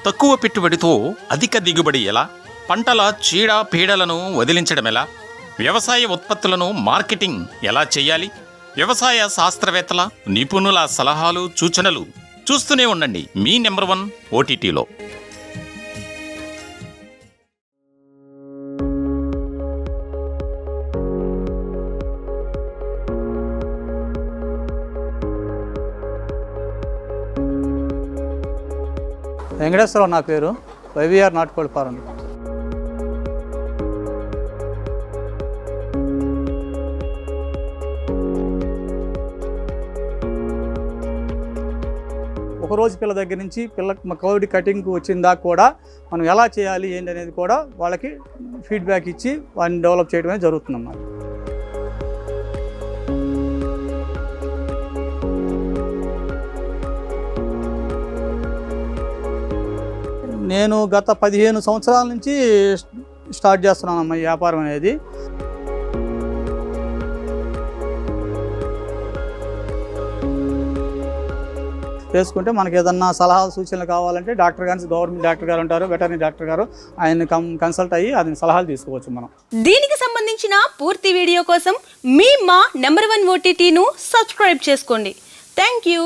తక్కువ పెట్టుబడితో అధిక దిగుబడి ఎలా? పంటల చీడ పీడలను వదిలించడం ఎలా? వ్యవసాయ ఉత్పత్తులను మార్కెటింగ్ ఎలా చేయాలి? వ్యవసాయ శాస్త్రవేత్తల నిపుణుల సలహాలు సూచనలు చూస్తూనే ఉండండి మీ నెంబర్ 1 ఓటీటీలో. వెంకటేశ్వరరావు నా పేరు. వైవీఆర్ నాటుకోడి ఫారం. ఒకరోజు పిల్ల దగ్గర నుంచి కోడి కటింగ్కి వచ్చిన దాకా కూడా మనం ఎలా చేయాలి ఏంటి అనేది కూడా వాళ్ళకి ఫీడ్బ్యాక్ ఇచ్చి వాటిని డెవలప్ చేయడమే జరుగుతుందన్నమాట. నేను గత 15 సంవత్సరాల నుంచి స్టార్ట్ చేస్తున్నానమ్మా ఈ వ్యాపారం అనేది. చేసుకుంటే మనకి ఏదన్నా సలహాలు సూచనలు కావాలంటే డాక్టర్ గారు, గవర్నమెంట్ డాక్టర్ గారు ఉంటారు, వెటర్నరీ డాక్టర్ గారు, ఆయన కన్సల్ట్ అయ్యి అది సలహాలు తీసుకోవచ్చు మనం. దీనికి సంబంధించిన పూర్తి వీడియో కోసం మీ మా నెంబర్ 1 ఓటీటీను సబ్స్క్రైబ్ చేసుకోండి. Thank you.